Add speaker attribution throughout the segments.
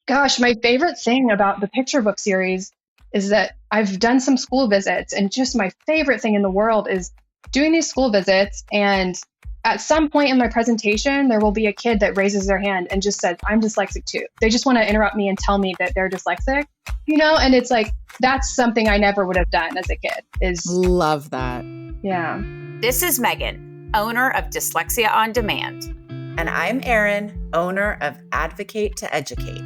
Speaker 1: Gosh, my favorite thing about the picture book series is that I've done some school visits, and just my favorite thing in the world is doing these school visits. And at some point in my presentation, there will be a kid that raises their hand and just says, I'm dyslexic too. They just want to interrupt me and tell me that they're dyslexic, and it's like, that's something I never would have done as a kid
Speaker 2: Love that.
Speaker 1: Yeah.
Speaker 3: This is Megan, owner of Dyslexia on Demand.
Speaker 2: And I'm Eryn, owner of Advocate to Educate.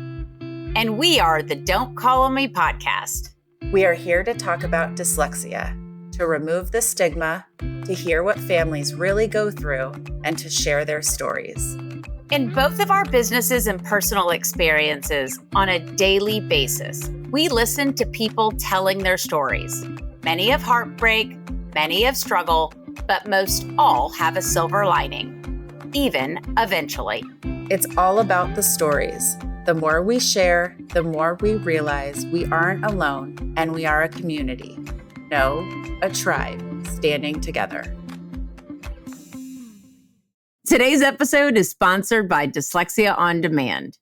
Speaker 3: And we are the Don't Call on Me podcast.
Speaker 2: We are here to talk about dyslexia, to remove the stigma, to hear what families really go through, and to share their stories.
Speaker 3: In both of our businesses and personal experiences on a daily basis, we listen to people telling their stories. Many of heartbreak, many of struggle, but most all have a silver lining, even eventually.
Speaker 2: It's all about the stories. The more we share, the more we realize we aren't alone and we are a community. No, a tribe standing together.
Speaker 3: Today's episode is sponsored by Dyslexia on Demand.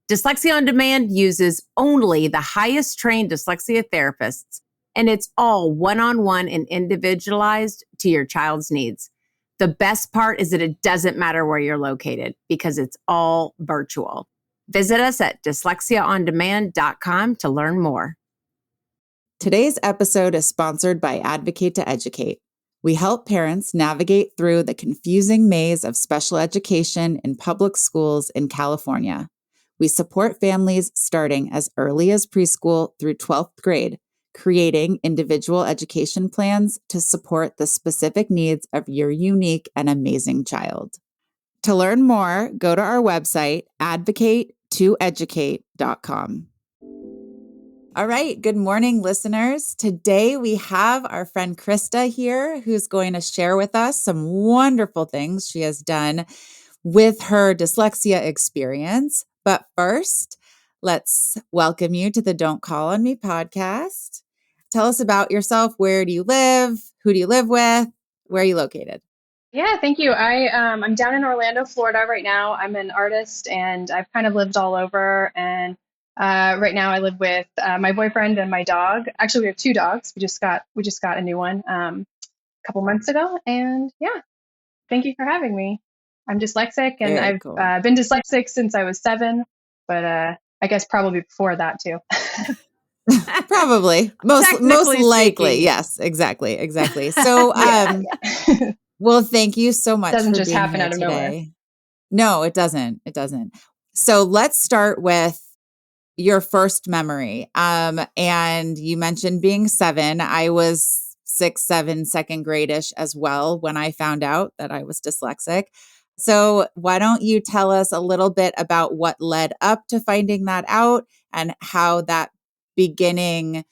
Speaker 3: Dyslexia on Demand uses only the highest trained dyslexia therapists, and it's all one-on-one and individualized to your child's needs. The best part is that it doesn't matter where you're located because it's all virtual. Visit us at dyslexiaondemand.com to learn more.
Speaker 2: Today's episode is sponsored by Advocate to Educate. We help parents navigate through the confusing maze of special education in public schools in California. We support families starting as early as preschool through 12th grade, creating individual education plans to support the specific needs of your unique and amazing child. To learn more, go to our website, advocatetoeducate.com. All right. Good morning, listeners. Today we have our friend Christa here, who's going to share with us some wonderful things she has done with her dyslexia experience. But first, let's welcome you to the Don't Call on Me podcast. Tell us about yourself. Where do you live? Who do you live with? Where are you located?
Speaker 1: Yeah, thank you. I'm down in Orlando, Florida right now. I'm an artist and I've kind of lived all over. And right now I live with my boyfriend and my dog. Actually, we have two dogs. We just got a new one a couple months ago. And yeah, thank you for having me. I'm dyslexic, and
Speaker 2: Very
Speaker 1: I've
Speaker 2: cool.
Speaker 1: been dyslexic since I was 7, but I guess probably before that too.
Speaker 2: Probably. Most likely.
Speaker 3: Speaking.
Speaker 2: Yes, exactly. So,
Speaker 1: Yeah.
Speaker 2: well, thank you so much
Speaker 1: Doesn't
Speaker 2: for
Speaker 1: just
Speaker 2: being
Speaker 1: happen
Speaker 2: here
Speaker 1: out of
Speaker 2: today.
Speaker 1: nowhere.
Speaker 2: No, it doesn't. So let's start with your first memory. And you mentioned being 7. I was 6, 7, second grade-ish as well when I found out that I was dyslexic. So why don't you tell us a little bit about what led up to finding that out and how that beginning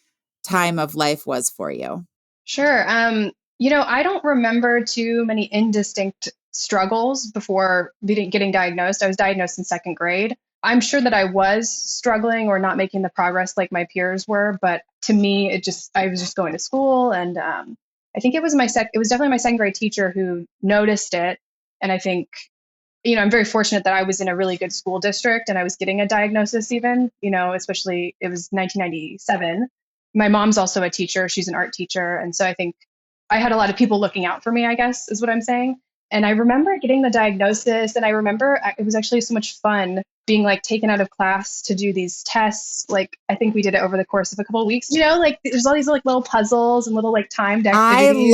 Speaker 2: time of life was for you?
Speaker 1: Sure. I don't remember too many indistinct struggles before getting diagnosed. I was diagnosed in second grade. I'm sure that I was struggling or not making the progress like my peers were, but to me, I was just going to school, and I think it was definitely my second grade teacher who noticed it, and I think, I'm very fortunate that I was in a really good school district and I was getting a diagnosis even, especially it was 1997. My mom's also a teacher. She's an art teacher. And so I think I had a lot of people looking out for me, I guess, is what I'm saying. And I remember getting the diagnosis, and I remember it was actually so much fun being like taken out of class to do these tests. Like, I think we did it over the course of a couple of weeks, like there's all these like little puzzles and little like timed activities.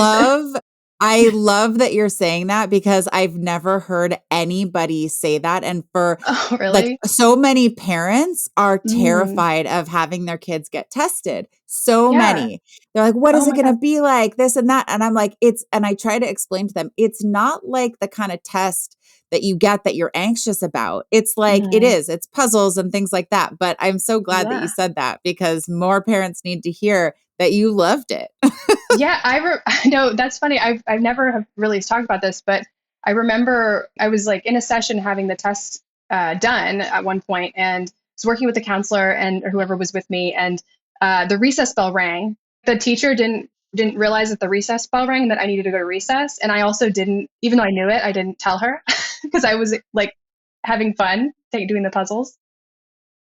Speaker 2: I love that you're saying that because I've never heard anybody say that. And for
Speaker 1: Oh, really?
Speaker 2: so many parents are terrified of having their kids get tested. So
Speaker 1: Yeah.
Speaker 2: many. They're like, what is
Speaker 1: Oh
Speaker 2: it
Speaker 1: my
Speaker 2: going to be like? This and that. And I'm like, and I try to explain to them, it's not like the kind of test that you get that you're anxious about. It's like, it's puzzles and things like that. But I'm so glad that you said that because more parents need to hear that you loved it.
Speaker 1: Yeah, no, that's funny. I've never have really talked about this, but I remember I was like in a session having the test done at one point, and was working with the counselor or whoever was with me, and the recess bell rang. The teacher didn't realize that the recess bell rang and that I needed to go to recess, and I also didn't, even though I knew it, I didn't tell her because I was like having fun doing the puzzles.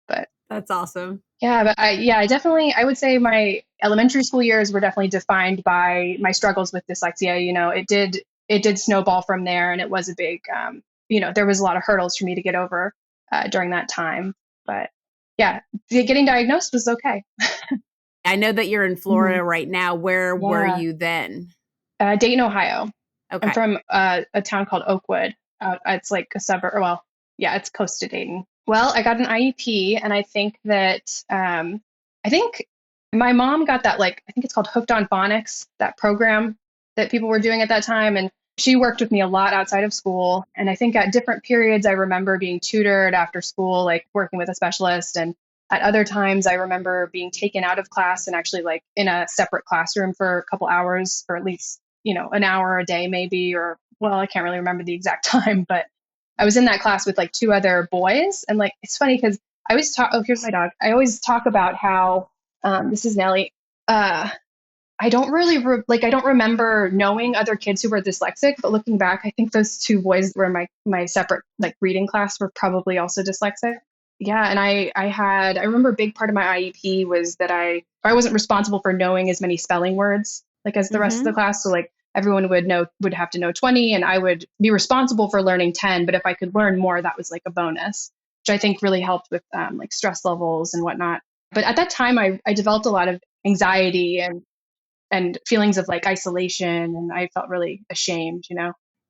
Speaker 1: But
Speaker 3: That's awesome.
Speaker 1: Yeah, but I would say my elementary school years were definitely defined by my struggles with dyslexia. It did snowball from there, and it was a big, there was a lot of hurdles for me to get over during that time. But yeah, getting diagnosed was okay.
Speaker 3: I know that you're in Florida right now. Where were
Speaker 1: Yeah,
Speaker 3: you then?
Speaker 1: Dayton, Ohio. I'm
Speaker 3: Okay.
Speaker 1: from a town called Oakwood. It's like a suburb. Well, yeah, it's close to Dayton. Well, I got an IEP, and I think that I think my mom got that, like, I think it's called Hooked on Phonics, that program that people were doing at that time, and she worked with me a lot outside of school. And I think at different periods, I remember being tutored after school, like working with a specialist, and at other times, I remember being taken out of class and actually like in a separate classroom for a couple hours, or at least an hour a day maybe, or well, I can't really remember the exact time, but I was in that class with like two other boys. And like, it's funny because I always talk, oh, here's my dog. I always talk about how, this is Nellie. I don't really I don't remember knowing other kids who were dyslexic, but looking back, I think those two boys were my separate like reading class were probably also dyslexic. Yeah, and I remember a big part of my IEP was that I wasn't responsible for knowing as many spelling words like as the rest of the class. So like everyone would have to know 20, and I would be responsible for learning 10. But if I could learn more, that was like a bonus, which I think really helped with like stress levels and whatnot. But at that time, I developed a lot of anxiety and feelings of like isolation, and I felt really ashamed.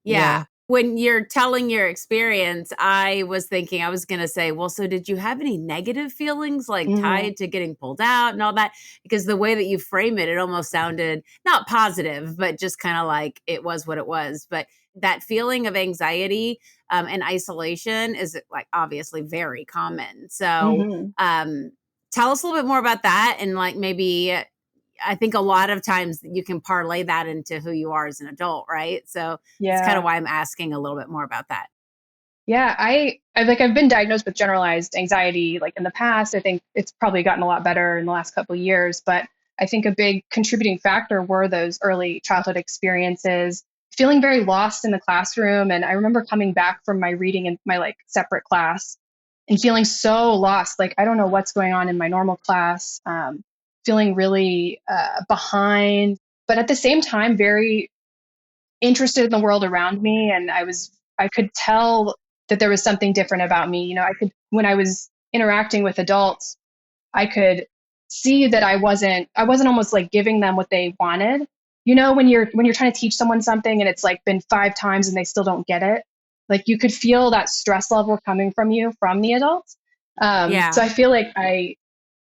Speaker 3: Yeah. When you're telling your experience, I was thinking, I was going to say, well, so did you have any negative feelings like
Speaker 1: Mm,
Speaker 3: tied to getting pulled out and all that? Because the way that you frame it, it almost sounded not positive, but just kind of like it was what it was. But that feeling of anxiety and isolation is like obviously very common. So
Speaker 1: hmm
Speaker 3: tell us a little bit more about that and like maybe I think a lot of times you can parlay that into who you are as an adult, right? So it's kind of
Speaker 1: yeah.
Speaker 3: why I'm asking a little bit more about that.
Speaker 1: Yeah, I've been diagnosed with generalized anxiety like in the past. I think it's probably gotten a lot better in the last couple of years, but I think a big contributing factor were those early childhood experiences, feeling very lost in the classroom. And I remember coming back from my reading in my like separate class and feeling so lost. Like, I don't know what's going on in my normal class, feeling really behind, but at the same time, very interested in the world around me. And I could tell that there was something different about me. When I was interacting with adults, I could see that I wasn't almost like giving them what they wanted. When you're trying to teach someone something and it's like been 5 times and they still don't get it, like you could feel that stress level coming from you from the adults. So
Speaker 3: Yeah.
Speaker 1: I feel like I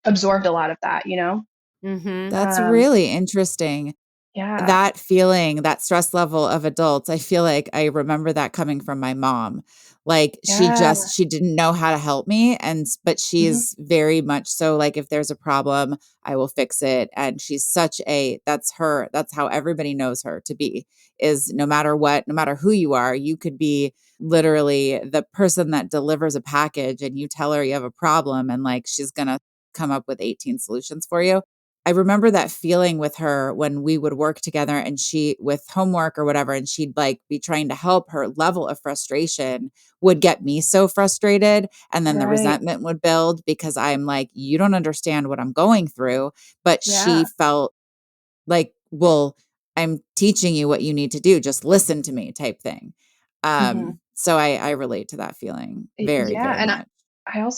Speaker 1: absorbed a lot of that.
Speaker 3: Mm-hmm.
Speaker 2: That's
Speaker 1: Um,
Speaker 2: really interesting.
Speaker 1: yeah,
Speaker 2: That feeling, that stress level of adults, I feel like I remember that coming from my mom. Like
Speaker 1: yeah,
Speaker 2: she didn't know how to help me but
Speaker 1: hmm
Speaker 2: she's very much so like if there's a problem, I will fix it. And she's that's her, that's how everybody knows her to be, is no matter what, no matter who you are, you could be literally the person that delivers a package and you tell her you have a problem and like she's going to come up with 18 solutions for you. I remember that feeling with her when we would work together and she with homework or whatever, and she'd like be trying to help. Her level of frustration would get me so frustrated. And then the
Speaker 1: right,
Speaker 2: resentment would build because I'm like, you don't understand what I'm going through. But she
Speaker 1: yeah.
Speaker 2: felt like, well, I'm teaching you what you need to do. Just listen to me type thing.
Speaker 1: hmm
Speaker 2: So I relate to that feeling very,
Speaker 1: Yeah,
Speaker 2: very
Speaker 1: and
Speaker 2: much.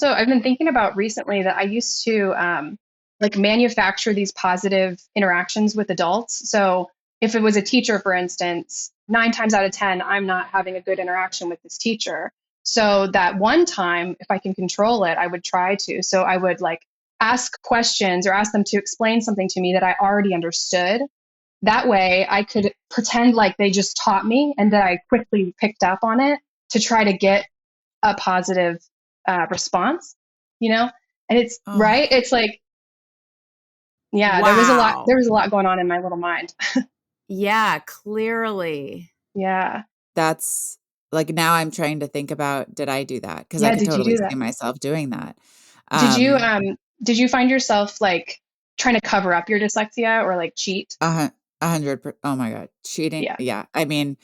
Speaker 1: I've been thinking about recently that I used to like manufacture these positive interactions with adults. So if it was a teacher, for instance, 9 times out of 10, I'm not having a good interaction with this teacher. So that one time, if I can control it, I would try to. So I would like ask questions or ask them to explain something to me that I already understood. That way I could pretend like they just taught me and that I quickly picked up on it to try to get a positive response, you know? And it's
Speaker 2: Oh,
Speaker 1: right. It's like, yeah, there
Speaker 3: Wow.
Speaker 1: was a lot going on in my little mind.
Speaker 3: Yeah, clearly.
Speaker 1: Yeah.
Speaker 2: that's like now I'm trying to think about, did I do that? Because I
Speaker 1: Yeah.
Speaker 2: could
Speaker 1: Did you
Speaker 2: totally
Speaker 1: do
Speaker 2: see
Speaker 1: that?
Speaker 2: myself doing that.
Speaker 1: Did you,
Speaker 2: Um,
Speaker 1: did you find yourself like trying to cover up your dyslexia or like cheat?
Speaker 2: oh my God, cheating.
Speaker 1: Yeah.
Speaker 2: Yeah. I mean,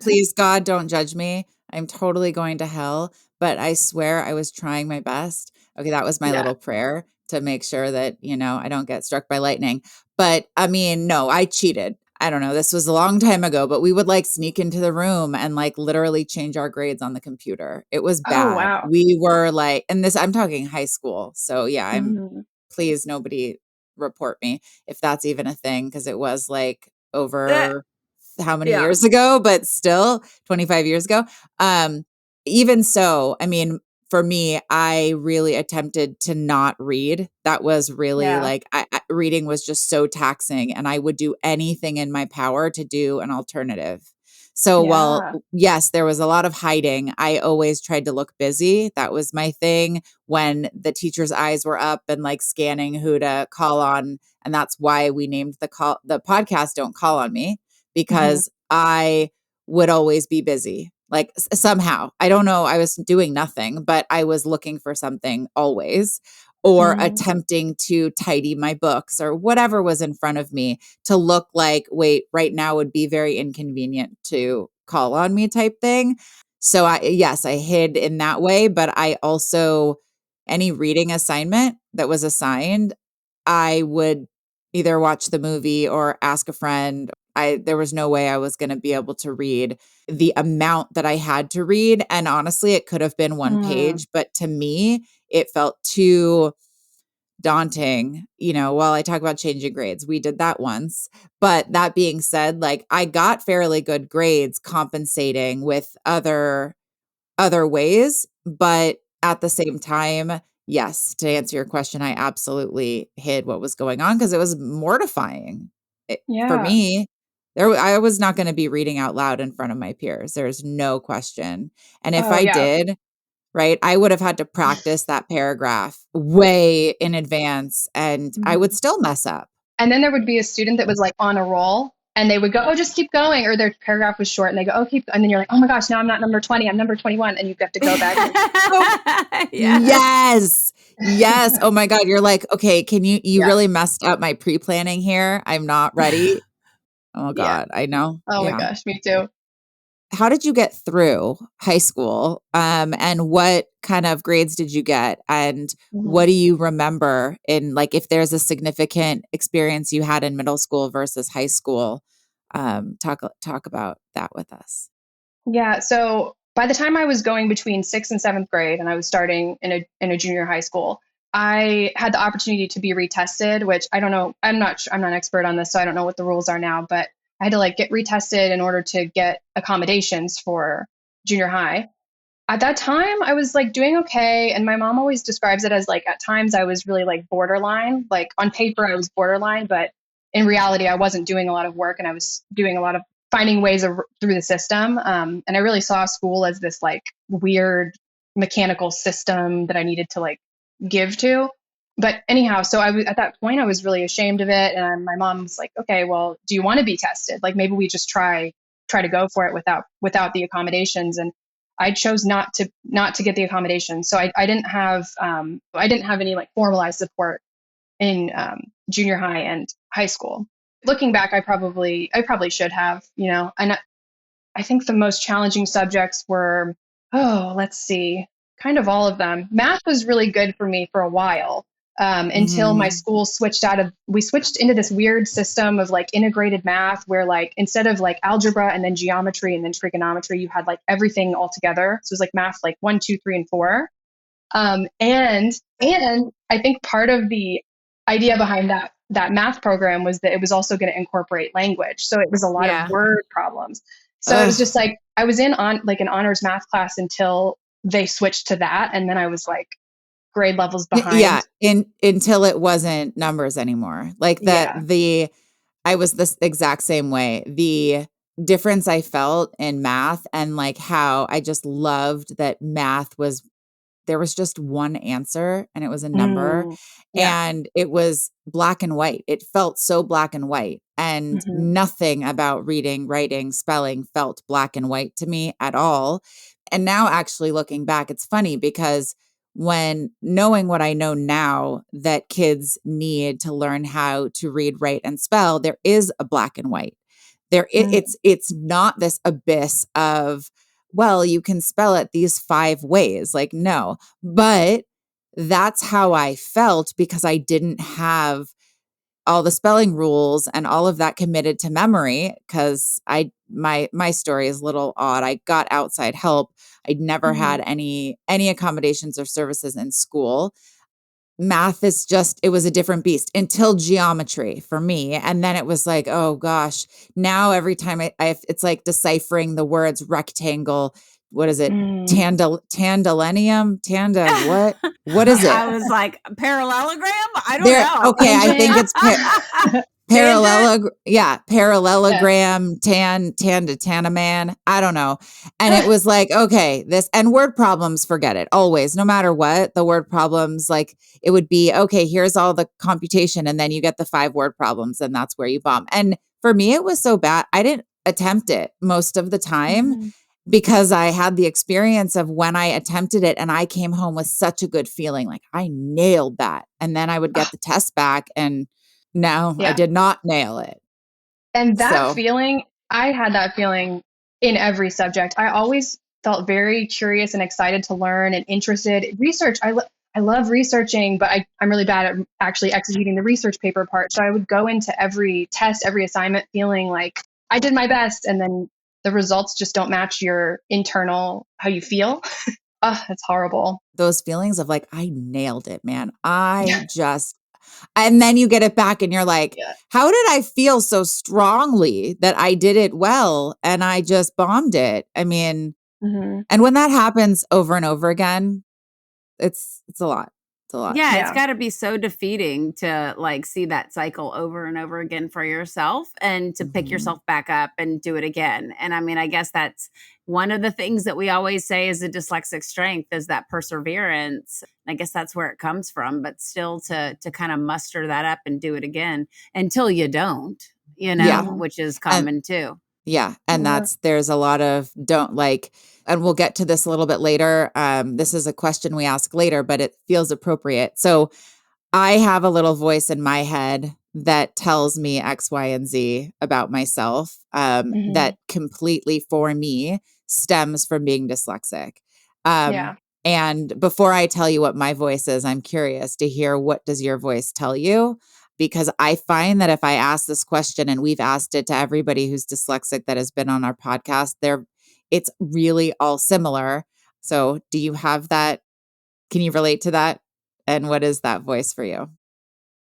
Speaker 2: please God, don't judge me. I'm totally going to hell, but I swear I was trying my best. Okay, that was my
Speaker 1: Yeah.
Speaker 2: little prayer to make sure that, I don't get struck by lightning. But I mean, no, I cheated. I don't know. This was a long time ago, but we would like sneak into the room and like literally change our grades on the computer. It was
Speaker 1: Oh,
Speaker 2: bad.
Speaker 1: wow.
Speaker 2: We were like, and this, I'm talking high school. So yeah,
Speaker 1: Mhm.
Speaker 2: please nobody report me if that's even a thing, because it was like
Speaker 3: Eh,
Speaker 2: over how many
Speaker 3: yeah.
Speaker 2: years ago, but still 25 years ago. Um, Even so, I mean, for me, I really attempted to not read. That was really
Speaker 1: Yeah.
Speaker 2: like reading was just so taxing, and I would do anything in my power to do an alternative. So while
Speaker 1: Yeah.
Speaker 2: yes, there was a lot of hiding, I always tried to look busy. That was my thing when the teacher's eyes were up and like scanning who to call on. And that's why we named the podcast Don't Call on Me,
Speaker 1: Mhm.
Speaker 2: because I would always be busy. Like somehow, I don't know, I was doing nothing, but I was looking for something always, or
Speaker 1: Mhm.
Speaker 2: attempting to tidy my books or whatever was in front of me to look like, wait, right now would be very inconvenient to call on me type thing. So yes, I hid in that way, but I also, any reading assignment that was assigned, I would either watch the movie or ask a friend. There was no way I was going to be able to read the amount that I had to read. And honestly, it could have been one
Speaker 1: Mm.
Speaker 2: page, but to me, it felt too daunting. While I talk about changing grades, we did that once. But that being said, like I got fairly good grades compensating with other ways, but at the same time, yes, to answer your question, I absolutely hid what was going on because it was mortifying. For
Speaker 1: Yeah.
Speaker 2: me, I was not going to be reading out loud in front of my peers. There's no question. And if
Speaker 1: Oh,
Speaker 2: I
Speaker 1: yeah.
Speaker 2: did, right, I would have had to practice that paragraph way in advance and I would
Speaker 1: Mhm.
Speaker 2: still mess up.
Speaker 1: And then there would be a student that was like on a roll and they would go, oh, just keep going. Or their paragraph was short and they go, oh, keep. And then you're like, oh my gosh, now I'm not number 20. I'm number 21. And you have to go back and, oh,
Speaker 3: Yes.
Speaker 2: Yes. Yes. Oh my God. You're like, okay, you
Speaker 1: yeah.
Speaker 2: really messed up my pre-planning here. I'm not ready. Oh
Speaker 1: Yeah.
Speaker 2: God. I know.
Speaker 1: Oh my
Speaker 2: Yeah.
Speaker 1: gosh, me too.
Speaker 2: How did you get through high school? And what kind of grades did you get? And
Speaker 1: Mhm.
Speaker 2: what do you remember in, like, if there's a significant experience you had in middle school versus high school? Talk about that with us.
Speaker 1: Yeah. So by the time I was going between sixth and seventh grade and I was starting in a junior high school, I had the opportunity to be retested, which I don't know. I'm not an expert on this, so I don't know what the rules are now, but I had to like get retested in order to get accommodations for junior high. At that time, I was like doing okay. And my mom always describes it as like at times I was really like borderline. Like on paper, I was borderline, but in reality, I wasn't doing a lot of work and I was doing a lot of finding ways through the system. And I really saw school as this like weird mechanical system that I needed to like give to. But anyhow, so I was at that point, I was really ashamed of it. And my mom was like, okay, well, do you want to be tested? Like maybe we just try to go for it without the accommodations. And I chose not to get the accommodation. So I didn't have any like formalized support in junior high and high school. Looking back, I probably should have, and I think the most challenging subjects were, oh, let's see, kind of all of them. Math was really good for me for a while, until my
Speaker 2: Mhm.
Speaker 1: school we switched into this weird system of like integrated math where like instead of like algebra and then geometry and then trigonometry, you had like everything all together. So it was like math like one, two, three, and four. And I think part of the idea behind that math program was that it was also going to incorporate language. So it was a lot of
Speaker 3: Yeah.
Speaker 1: word problems. So it was just
Speaker 2: Ugh.
Speaker 1: like I was in on like an honors math class until they switched to that, and then I was like grade levels
Speaker 2: Yeah,
Speaker 1: behind.
Speaker 2: until it wasn't numbers anymore. Like that
Speaker 1: Yeah.
Speaker 2: I was this exact same way. The difference I felt in math and like how I just loved that math was, there was just one answer and it was a number
Speaker 1: Mm, yeah.
Speaker 2: and it was black and white. It felt so black and white and
Speaker 1: Hmm.
Speaker 2: nothing about reading, writing, spelling felt black and white to me at all. And now actually looking back, it's funny because when knowing what I know now that kids need to learn how to read, write, and spell, there is a black and white.
Speaker 1: Mm,
Speaker 2: It's not this abyss of, well, you can spell it these 5 ways. Like, no, but that's how I felt because I didn't have all the spelling rules and all of that committed to memory. Cause my story is a little odd. I got outside help. I'd never had any accommodations or services in school. Math is just, it was a different beast until geometry for me. And then it was like, oh gosh, now every time it's like deciphering the words rectangle. What is it? Tandalenium? What is it?
Speaker 3: I was like, parallelogram? I don't
Speaker 2: There,
Speaker 3: know.
Speaker 2: okay, I think it's parallelogram, tan to tanaman. I don't know. And it was like, okay, this and word problems, forget it. Always, no matter what, the word problems, like it would be, okay, here's all the computation. And then you get the 5 word problems and that's where you bomb. And for me, it was so bad. I didn't attempt it most of the time because I had the experience of when I attempted it and I came home with such a good feeling, like I nailed that. And then I would get the test back and no, I did not nail it.
Speaker 1: And that feeling, I had that feeling in every subject. I always felt very curious and excited to learn and interested. Research, I love researching, but I'm really bad at actually executing the research paper part. So I would go into every test, every assignment feeling like I did my best. And then the results just don't match your internal, how you feel. Oh, it's horrible.
Speaker 2: Those feelings of like, I nailed it, man. And then you get it back and you're like, how did I feel so strongly that I did it well and I just bombed it? I mean, and when that happens over and over again, it's a lot. It's a lot.
Speaker 3: Yeah, it's got to be so defeating to like see that cycle over and over again for yourself and to pick yourself back up and do it again. And I mean, I guess that's one of the things that we always say is a dyslexic strength is that perseverance. I guess that's where it comes from, but still to kind of muster that up and do it again until you don't, which is common too.
Speaker 2: Yeah. And there's a lot of and we'll get to this a little bit later. This is a question we ask later, but it feels appropriate. So I have a little voice in my head that tells me X, Y, and Z about myself that completely for me stems from being dyslexic. And before I tell you what my voice is, I'm curious to hear, what does your voice tell you? Because I find that if I ask this question, and we've asked it to everybody who's dyslexic that has been on our podcast, it's really all similar. So do you have that? Can you relate to that? And what is that voice for you?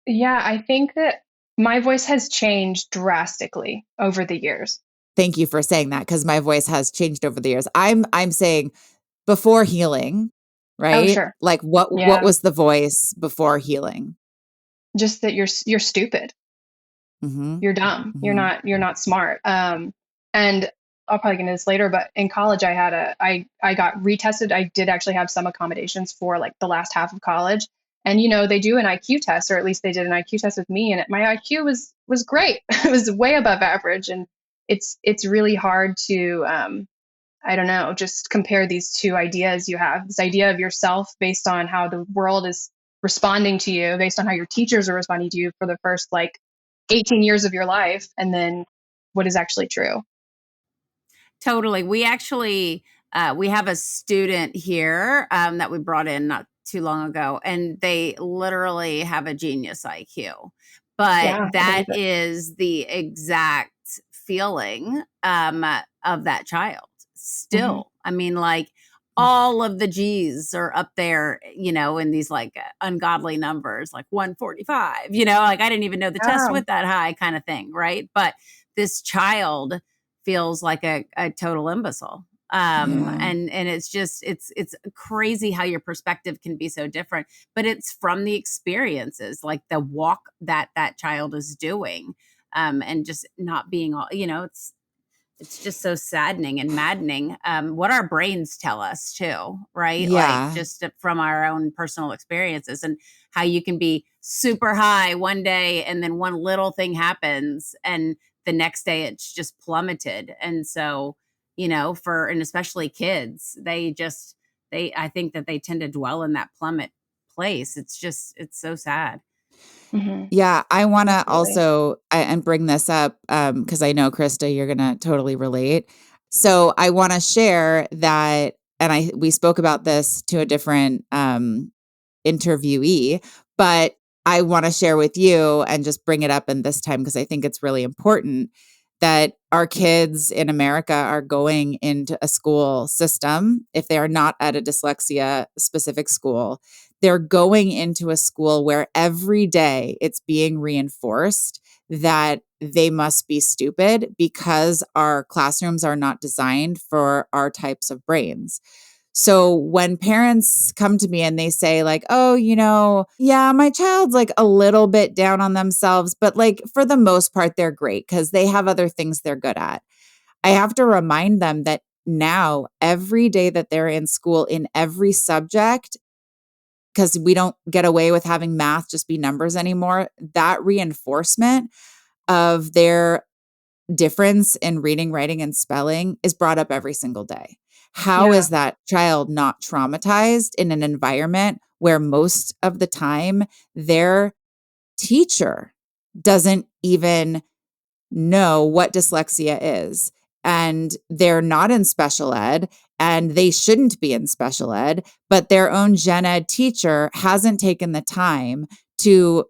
Speaker 1: Yeah, I think that my voice has changed drastically over the years.
Speaker 2: Thank you for saying that, because my voice has changed over the years. I'm saying before healing, right?
Speaker 1: Oh, sure.
Speaker 2: Like what was the voice before healing?
Speaker 1: Just that you're stupid. You're dumb. You're not smart. And I'll probably get into this later, but in college I got retested. I did actually have some accommodations for like the last half of college. And, they do an IQ test, or at least they did an IQ test with me. And my IQ was great. It was way above average. And it's really hard to, I don't know, just compare these two ideas you have. This idea of yourself based on how the world is responding to you, based on how your teachers are responding to you for the first 18 years of your life, and then what is actually true.
Speaker 3: Totally. We actually, we have a student here that we brought in not too long ago, and they literally have a genius IQ. But that is the exact feeling of that child still. I mean, all of the G's are up there, in these ungodly numbers, like 145, I didn't even know the test went that high kind of thing. Right. But this child feels like a total imbecile. And it's just, it's crazy how your perspective can be so different, but it's from the experiences, like the walk that child is doing, and just not being all, it's just so saddening and maddening, what our brains tell us too, right?
Speaker 2: Yeah.
Speaker 3: Like just from our own personal experiences, and how you can be super high one day and then one little thing happens and the next day it's just plummeted. And so, and especially kids, I think that they tend to dwell in that plummet place. It's so sad.
Speaker 2: Yeah, I want to also and bring this up because I know, Krista, you're going to totally relate. So I want to share that, and we spoke about this to a different interviewee, but I want to share with you and just bring it up in this time because I think it's really important that our kids in America are going into a school system. If they are not at a dyslexia specific school, they're going into a school where every day it's being reinforced that they must be stupid because our classrooms are not designed for our types of brains. So when parents come to me and they say like, oh, yeah, my child's like a little bit down on themselves, but like for the most part, they're great because they have other things they're good at. I have to remind them that now every day that they're in school in every subject, because we don't get away with having math just be numbers anymore, that reinforcement of their difference in reading, writing, and spelling is brought up every single day. How
Speaker 1: Yeah.
Speaker 2: is that child not traumatized in an environment where most of the time their teacher doesn't even know what dyslexia is? And they're not in special ed and they shouldn't be in special ed, but their own gen ed teacher hasn't taken the time to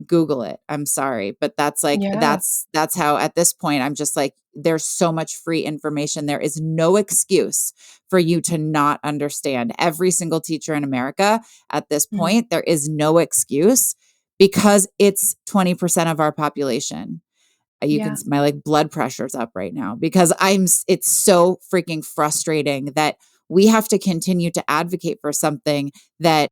Speaker 2: Google it. I'm sorry, but that's like,
Speaker 1: Yeah.
Speaker 2: that's how at this point, I'm just like, there's so much free information. There is no excuse for you to not understand. Every single teacher in America at this
Speaker 1: Mhm.
Speaker 2: point, there is no excuse because it's 20% of our population. You can,
Speaker 1: Yeah.
Speaker 2: my like blood pressure's up right now because it's so freaking frustrating that we have to continue to advocate for something that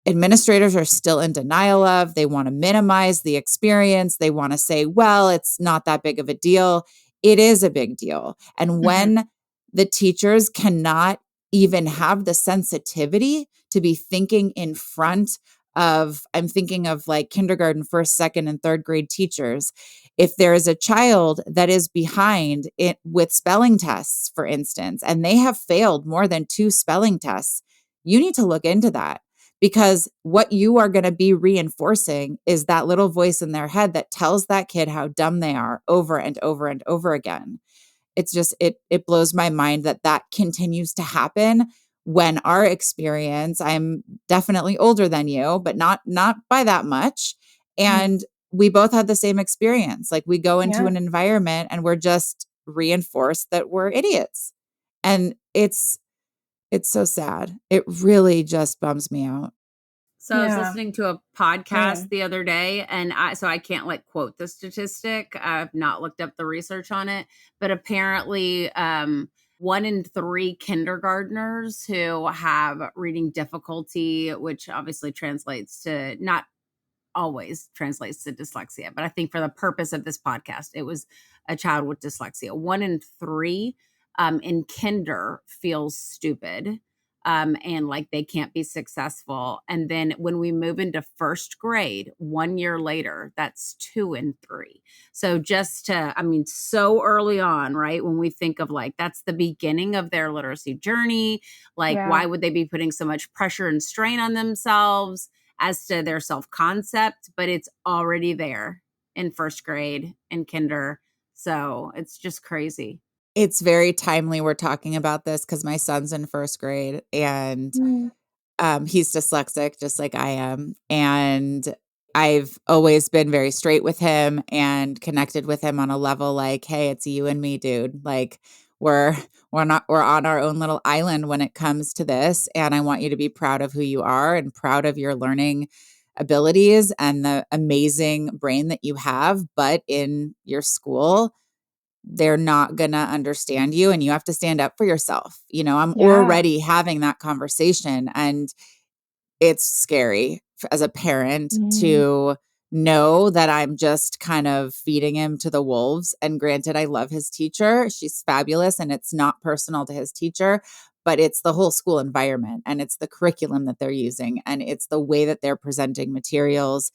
Speaker 2: administrators are still in denial of. They want to minimize the experience. They want to say, well, it's not that big of a deal. It is a big deal. And
Speaker 1: Mhm.
Speaker 2: when the teachers cannot even have the sensitivity to be thinking in front of, I'm thinking of like kindergarten, first, second, and third grade teachers. If there is a child that is behind it with spelling tests, for instance, and they have failed more than 2 spelling tests, you need to look into that. Because what you are going to be reinforcing is that little voice in their head that tells that kid how dumb they are over and over and over again. It's just, it blows my mind that that continues to happen when our experience, I'm definitely older than you, but not by that much.
Speaker 1: Mhm.
Speaker 2: And we both had the same experience. Like we go into
Speaker 1: Yeah.
Speaker 2: an environment and we're just reinforced that we're idiots. And it's so sad. It really just bums me out.
Speaker 3: So I was
Speaker 1: Yeah.
Speaker 3: listening to a
Speaker 1: Man.
Speaker 3: podcast the other day, and I can't like quote the statistic. I've not looked up the research on it, but apparently 1 in 3 kindergartners who have reading difficulty, which obviously translates to not always translates to dyslexia, but I think for the purpose of this podcast, it was a child with dyslexia. 1 in 3 in kinder feels stupid and like they can't be successful. And then when we move into first grade, 1 year later, that's 2 in 3. So just to, I mean, so early on, right? When we think of like, that's the beginning of their literacy journey. Like,
Speaker 1: Yeah.
Speaker 3: why would they be putting so much pressure and strain on themselves as to their self-concept, but it's already there in first grade and kinder. So it's just crazy.
Speaker 2: It's very timely we're talking about this because my son's in first grade and
Speaker 1: Mm.
Speaker 2: he's dyslexic just like I am. And I've always been very straight with him and connected with him on a level like, hey, it's you and me, dude. Like we're we're on our own little island when it comes to this. And I want you to be proud of who you are and proud of your learning abilities and the amazing brain that you have. But in your school, they're not going to understand you and you have to stand up for yourself. I'm
Speaker 1: Yeah.
Speaker 2: already having that conversation and it's scary as a parent
Speaker 1: Mm.
Speaker 2: to know that I'm just kind of feeding him to the wolves. And granted, I love his teacher. She's fabulous and it's not personal to his teacher, but it's the whole school environment and it's the curriculum that they're using and it's the way that they're presenting materials.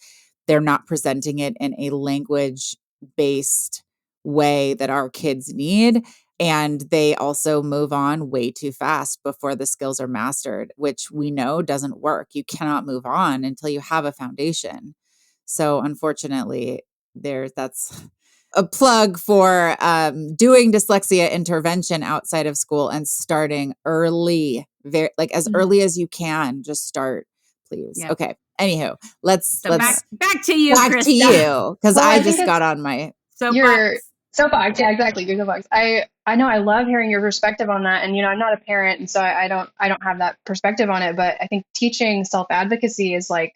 Speaker 2: They're not presenting it in a language based way that our kids need. And they also move on way too fast before the skills are mastered, which we know doesn't work. You cannot move on until you have a foundation. So unfortunately, that's a plug for doing dyslexia intervention outside of school and starting early, very like as
Speaker 1: Mhm.
Speaker 2: early as you can. Just start, please.
Speaker 3: Yep.
Speaker 2: Okay. Anywho, let's
Speaker 3: back to you,
Speaker 2: back
Speaker 3: Krista.
Speaker 2: to you, because
Speaker 1: Well,
Speaker 2: I
Speaker 1: I think
Speaker 2: just got on my
Speaker 1: your
Speaker 3: Soapbox.
Speaker 1: soapbox. Yeah, exactly. Your soapbox. I know I love hearing your perspective on that. And I'm not a parent, and so I don't have that perspective on it. But I think teaching self-advocacy is like,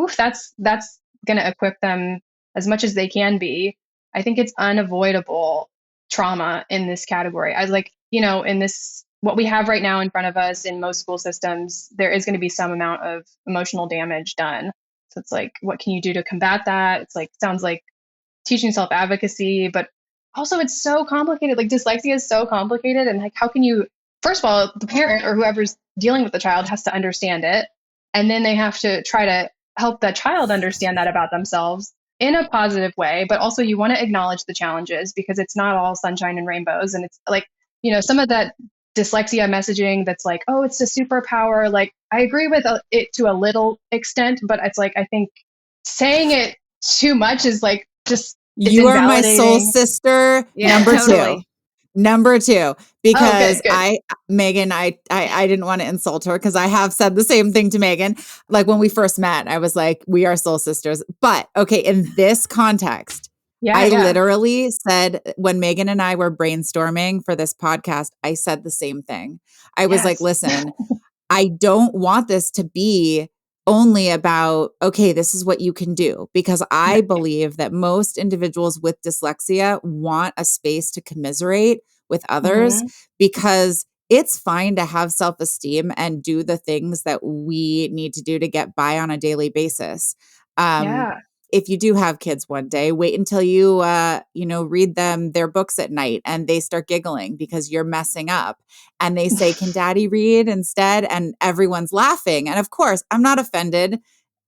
Speaker 1: oof, that's gonna equip them as much as they can be. I think it's unavoidable trauma in this category. I like, in this what we have right now in front of us in most school systems, there is going to be some amount of emotional damage done. So it's like, what can you do to combat that? It's like, sounds like teaching self-advocacy, but also it's so complicated. Like dyslexia is so complicated. And like, how can you, first of all, the parent or whoever's dealing with the child has to understand it. And then they have to try to help the child understand that about themselves in a positive way. But also you want to acknowledge the challenges because it's not all sunshine and rainbows. And it's like, some of that dyslexia messaging that's like, oh, it's a superpower. Like I agree with it to a little extent, but it's like, I think saying it too much is like, just
Speaker 2: you are my soul
Speaker 1: invalidating.
Speaker 2: sister.
Speaker 3: Yeah,
Speaker 2: number
Speaker 3: totally.
Speaker 2: two. Number two, because
Speaker 1: good.
Speaker 2: Megan, I didn't want to insult her because I have said the same thing to Megan. Like when we first met, I was like, we are soul sisters. But okay, in this context, I
Speaker 1: Yeah.
Speaker 2: literally said when Megan and I were brainstorming for this podcast, I said the same thing. I was like,
Speaker 1: Yes.
Speaker 2: listen, I don't want this to be only about, okay, this is what you can do, because I believe that most individuals with dyslexia want a space to commiserate with others
Speaker 1: Mm-hmm.
Speaker 2: because it's fine to have self-esteem and do the things that we need to do to get by on a daily basis.
Speaker 1: Yeah.
Speaker 2: If you do have kids one day, wait until you, read them their books at night and they start giggling because you're messing up. And they say, can daddy read instead? And everyone's laughing. And of course, I'm not offended